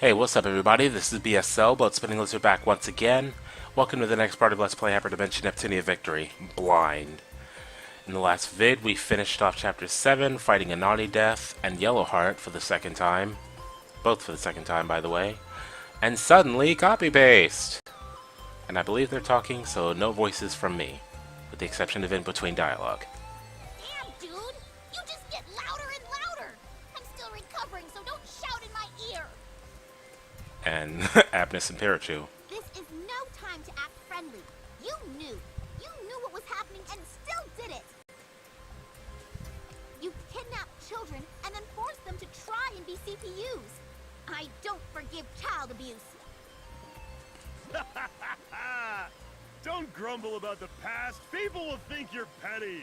Hey, what's up everybody? This is BSL, Boat Spinning Lizard back once again. Welcome to the next part of Let's Play Hyperdimension Neptunia Victory, Blind. In the last vid, we finished off Chapter 7, fighting a Naughty Death and Yellowheart for the second time. Both for the second time, by the way. And suddenly, copy-paste! And I believe they're talking, so no voices from me, with the exception of in-between dialogue. Damn, dude! You just get louder and louder! I'm still recovering, so don't shout in my ear! And Abnus and Pirachu. This is no time to act friendly. You knew what was happening and still did it! You kidnapped children and then forced them to try and be CPUs. I don't forgive child abuse. Don't grumble about the past. People will think you're petty.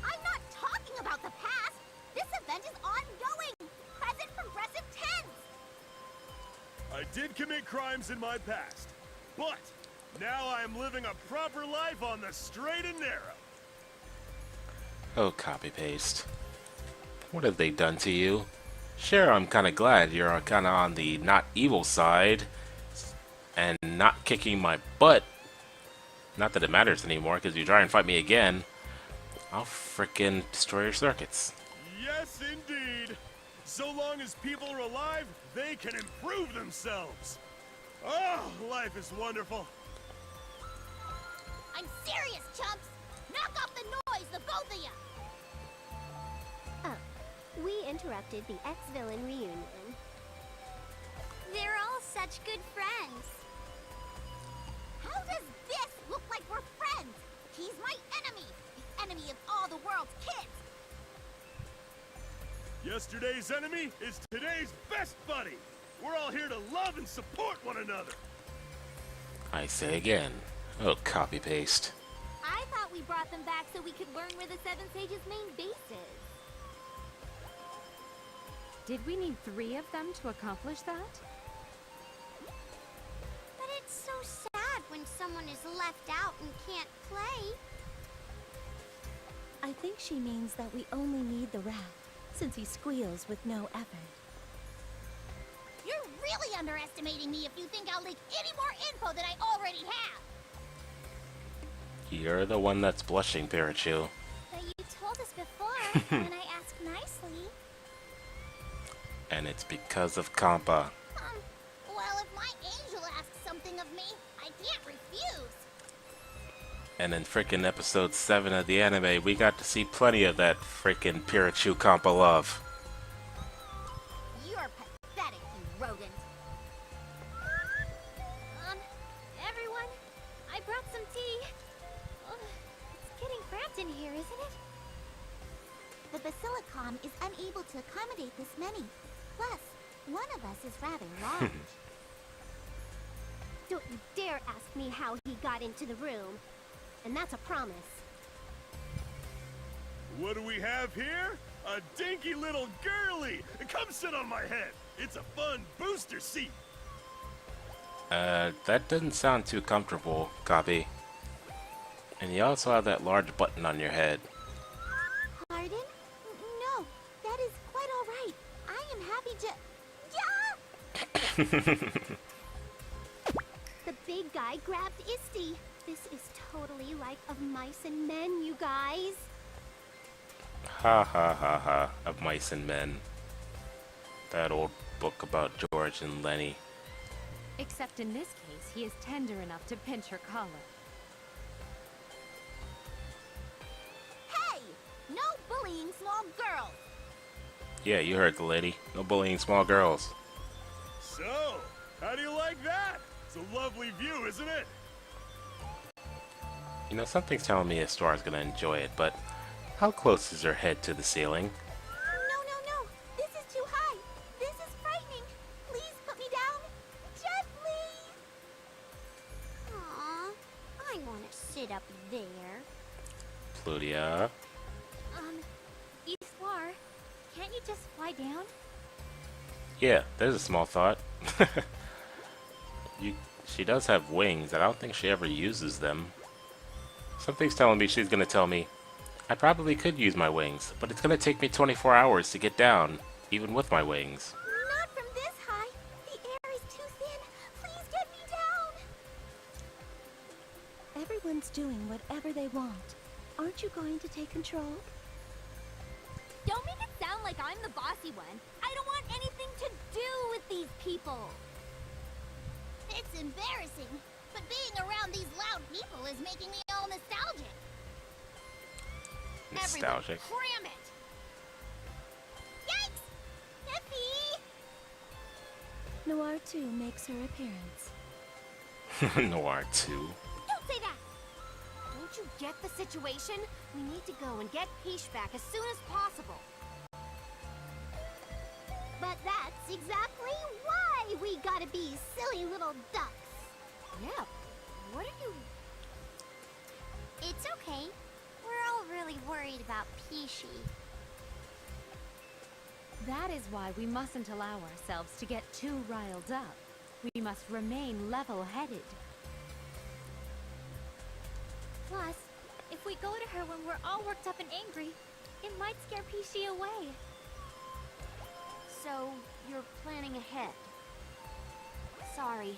I'm not talking about the past. This event is ongoing. Present progressive tense. I did commit crimes in my past, but now I am living a proper life on the straight and narrow. Oh, copy-paste. What have they done to you? Sure, I'm kinda glad you're kinda on the not evil side and not kicking my butt. Not that it matters anymore, because if you try and fight me again, I'll frickin' destroy your circuits. Yes, indeed. So long as people are alive, they can improve themselves. Oh, life is wonderful. I'm serious, chumps. Knock off the noise, the both of you. We interrupted the ex-villain reunion. They're all such good friends. How does this look like we're friends? He's my enemy. The enemy of all the world's kids. Yesterday's enemy is today's best buddy. We're all here to love and support one another. I say again. Oh, copy-paste. I thought we brought them back so we could learn where the Seven Sages' main base is. Did we need 3 of them to accomplish that? But it's so sad when someone is left out and can't play. I think she means that we only need the rat, since he squeals with no effort. You're really underestimating me if you think I'll leak any more info than I already have. You're the one that's blushing, Pirachu. But you told us before when I asked nicely. And it's because of Compa. Well, if my angel asks something of me, I can't refuse. And in frickin' episode 7 of the anime, we got to see plenty of that frickin' Pirachu Compa love. You're pathetic, you rodent. Everyone, I brought some tea. It's getting cramped in here, isn't it? The Basilicom is unable to accommodate this many. Plus, one of us is rather large. Don't you dare ask me how he got into the room. And that's a promise. What do we have here? A dinky little girly. Come sit on my head. It's a fun booster seat. That doesn't sound too comfortable, Copy. And you also have that large button on your head. Pardon? No, that is quite all right. I am happy to... Yeah! The big guy grabbed Isty. This is totally like Of Mice and Men, you guys. Ha ha ha ha, Of Mice and Men. That old book about George and Lenny. Except in this case, he is tender enough to pinch her collar. Hey! No bullying small girls! Yeah, you heard the lady. No bullying small girls. So, how do you like that? It's a lovely view, isn't it? You know, something's telling me Astor's gonna enjoy it, but how close is her head to the ceiling? No! This is too high! This is frightening! Please put me down! Gently! Aww, I want to sit up there. Plutia. Iswar, can't you just fly down? Yeah, there's a small thought. She does have wings, and I don't think she ever uses them. Something's telling me she's gonna tell me, I probably could use my wings, but it's gonna take me 24 hours to get down, even with my wings. Not from this Everyone's doing whatever they want. Aren't you going to take control? Don't make it sound like I'm the bossy one. I don't want anything to do with these people. It's embarrassing, but being around these loud people is making me all nostalgic. Nostalgic. Everyone, cram it! Yikes! Effie! Noir 2 makes her appearance. Noir 2. Don't say that! Don't you get the situation? We need to go and get Peach back as soon as possible. But that's exactly why we gotta be silly little ducks. Yeah, what are you... It's okay. We're all really worried about Peachy. That is why we mustn't allow ourselves to get too riled up. We must remain level-headed. Plus, if we go to her when we're all worked up and angry, it might scare Peachy away. So, you're planning ahead. Sorry,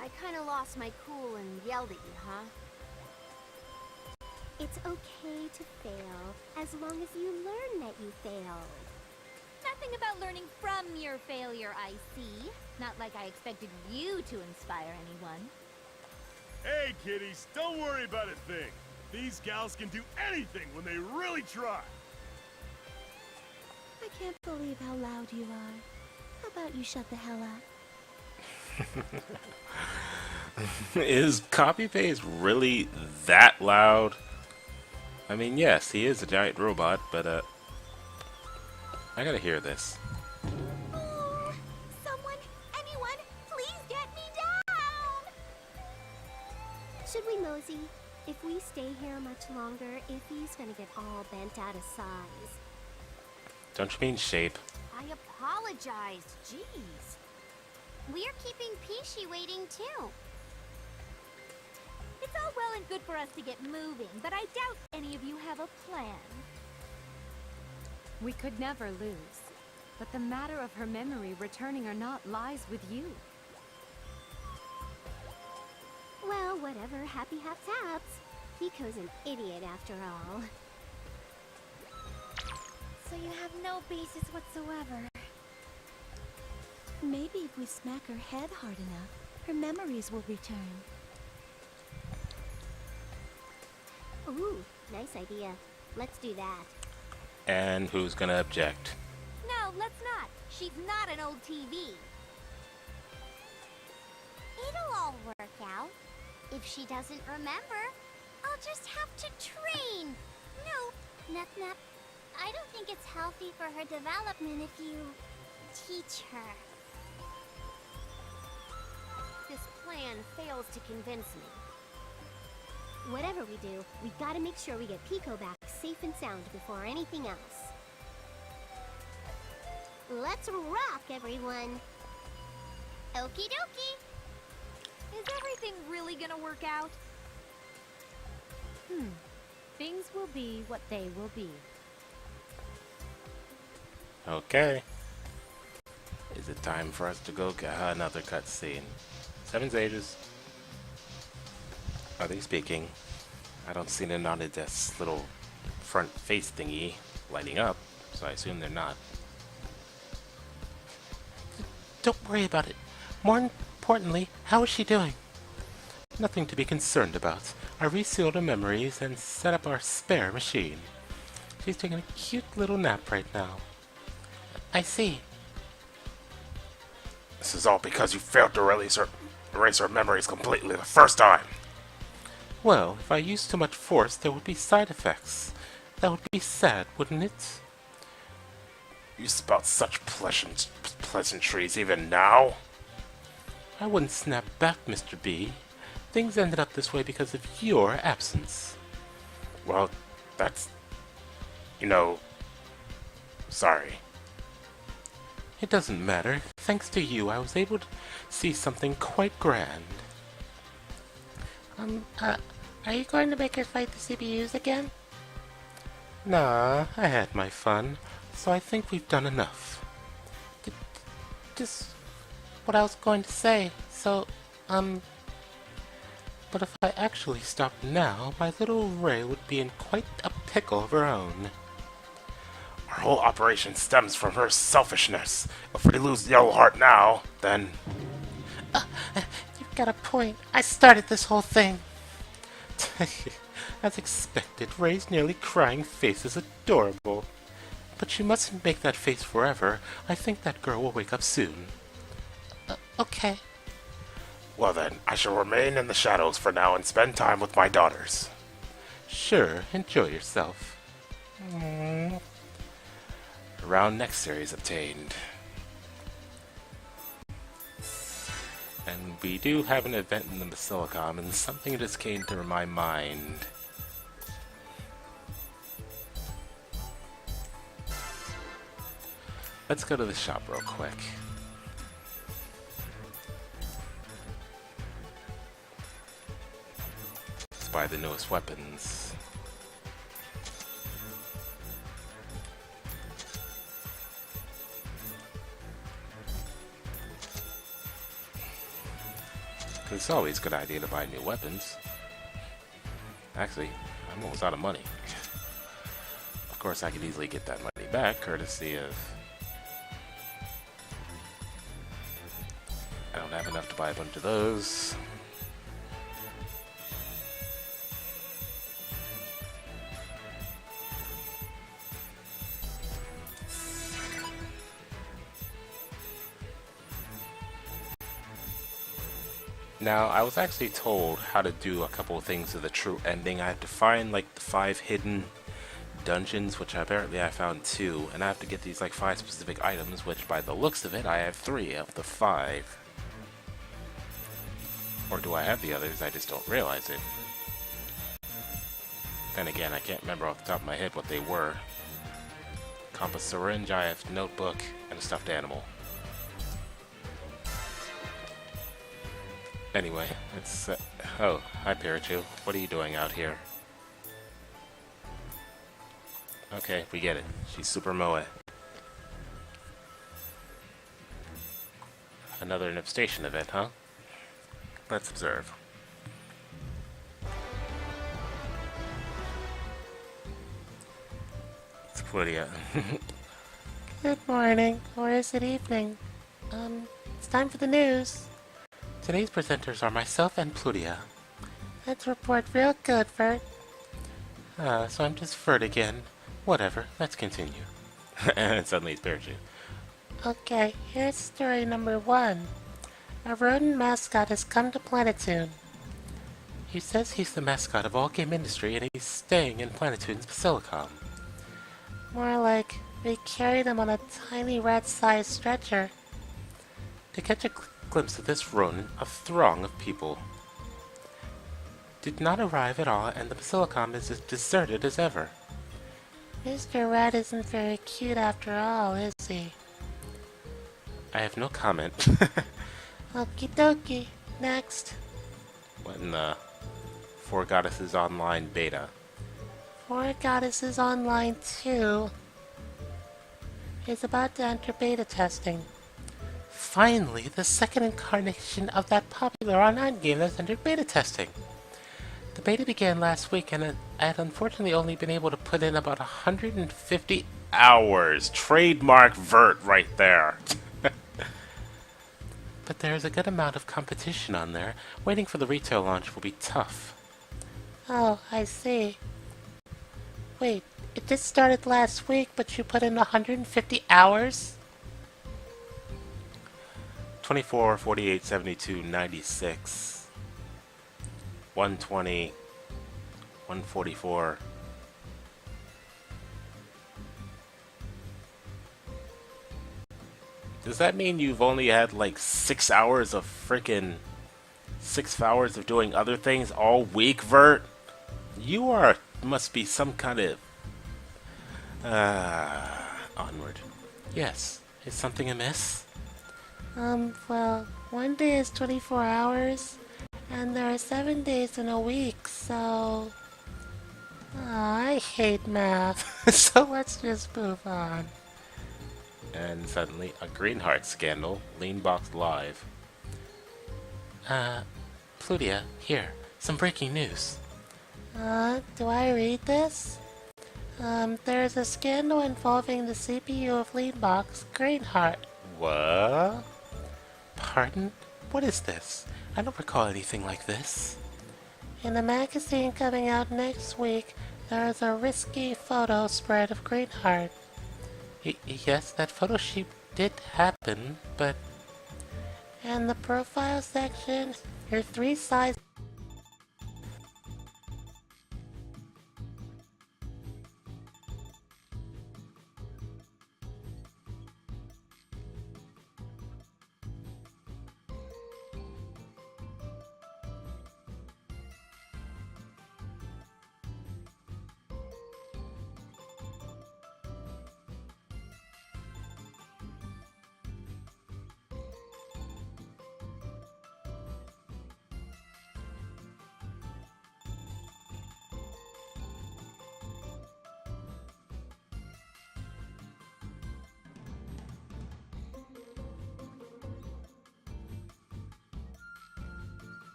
I kinda lost my cool and yelled at you, huh? It's okay to fail, as long as you learn that you failed. Nothing about learning from your failure, I see. Not like I expected you to inspire anyone. Hey, kiddies, don't worry about a thing. These gals can do anything when they really try. I can't believe how loud you are. How about you shut the hell up? Is copy paste really that loud? I mean, yes, he is a giant robot, but I gotta hear this. Oh, someone, anyone, please get me down! Should we mosey? If we stay here much longer, Iffy's gonna get all bent out of size. Don't you mean shape? I apologized, jeez. We're keeping Peachy waiting too. It's all well and good for us to get moving, but I doubt any of you have a plan. We could never lose. But the matter of her memory returning or not lies with you. Well, whatever, happy haps haps. Pico's an idiot after all. So you have no basis whatsoever. Maybe if we smack her head hard enough, her memories will return. Ooh, nice idea. Let's do that. And who's gonna object? No, let's not. She's not an old TV. It'll all work out. If she doesn't remember, I'll just have to train. No, Nep Nep. I don't think it's healthy for her development if you teach her. This plan fails to convince me. Whatever we do, we gotta make sure we get Pico back safe and sound before anything else. Let's rock, everyone! Okie dokie. Is everything really gonna work out? Things will be what they will be. Okay. Is it time for us to go get another cutscene? Seven Sages. Are they speaking? I don't see them on this little front face thingy lighting up, so I assume they're not. Don't worry about it. More importantly, how is she doing? Nothing to be concerned about. I resealed her memories and set up our spare machine. She's taking a cute little nap right now. I see. This is all because you failed to erase her memories completely the first time. Well, if I used too much force, there would be side effects. That would be sad, wouldn't it? You spout such pleasantries even now? I wouldn't snap back, Mr. B. Things ended up this way because of your absence. Well, that's... sorry. It doesn't matter. Thanks to you, I was able to see something quite grand. Are you going to make us fight the CPUs again? Nah, I had my fun, so I think we've done enough. Just what I was going to say, so, But if I actually stopped now, my little Ray would be in quite a pickle of her own. Our whole operation stems from her selfishness. If we lose Yellow Heart now, then... You've got a point. I started this whole thing. As expected, Ray's nearly crying face is adorable. But you mustn't make that face forever. I think that girl will wake up soon. Okay. Well then, I shall remain in the shadows for now and spend time with my daughters. Sure, enjoy yourself. Round next series obtained. And we do have an event in the Basilicom, and something just came to my mind. Let's go to the shop real quick. Let's buy the newest weapons. It's always a good idea to buy new weapons. Actually, I'm almost out of money. Of course, I could easily get that money back, courtesy of... I don't have enough to buy a bunch of those. Now, I was actually told how to do a couple of things to the true ending. I have to find like the 5 hidden dungeons, which apparently I found 2, and I have to get these like 5 specific items, which by the looks of it, I have 3 of the 5. Or do I have the others? I just don't realize it. Then again, I can't remember off the top of my head what they were. Compass syringe, I have notebook, and a stuffed animal. Anyway, it's... oh, hi Pirachu. What are you doing out here? Okay, we get it. She's Super Moe. Another Nepstation event, huh? Let's observe. It's Plutia. Good morning, or is it evening? It's time for the news. Today's presenters are myself and Plutia. Let's report real good, Vert. So I'm just Vert again. Whatever, let's continue. And suddenly it's Pirachu. Okay, here's story number 1. A rodent mascot has come to Planetoon. He says he's the mascot of all game industry and he's staying in Planetoon's Basilicom. More like, we carried him on a tiny rat-sized stretcher. To catch a glimpse of this rodent, a throng of people did not arrive at all, and the Basilicom is as deserted as ever. Mr. Rat isn't very cute after all, is he? I have no comment. Okie dokie. Next. What in the 4 Goddesses Online beta? 4 Goddesses Online 2 is about to enter beta testing. Finally, the second incarnation of that popular online game that's entered beta testing. The beta began last week, and I had unfortunately only been able to put in about 150 hours. Trademark Vert right there. But there's a good amount of competition on there. Waiting for the retail launch will be tough. Oh, I see. Wait, it just started last week, but you put in 150 hours? 24, 48, 72, 96, 120, 144. Does that mean you've only had like 6 hours of frickin' 6 hours of doing other things all week, Vert? You must be some kind of... onward. Yes, is something amiss? Well, one day is 24 hours, and there are 7 days in a week, so... I hate math, so let's just move on. And suddenly, a Greenheart scandal, Leanbox Live. Plutia, here, some breaking news. Do I read this? There's a scandal involving the CPU of Leadbox, Greenheart. What? Pardon? What is this? I don't recall anything like this. In a magazine coming out next week, there is a risky photo spread of Greenheart. Yes, that photo shoot did happen, but... In the profile section, your 3 size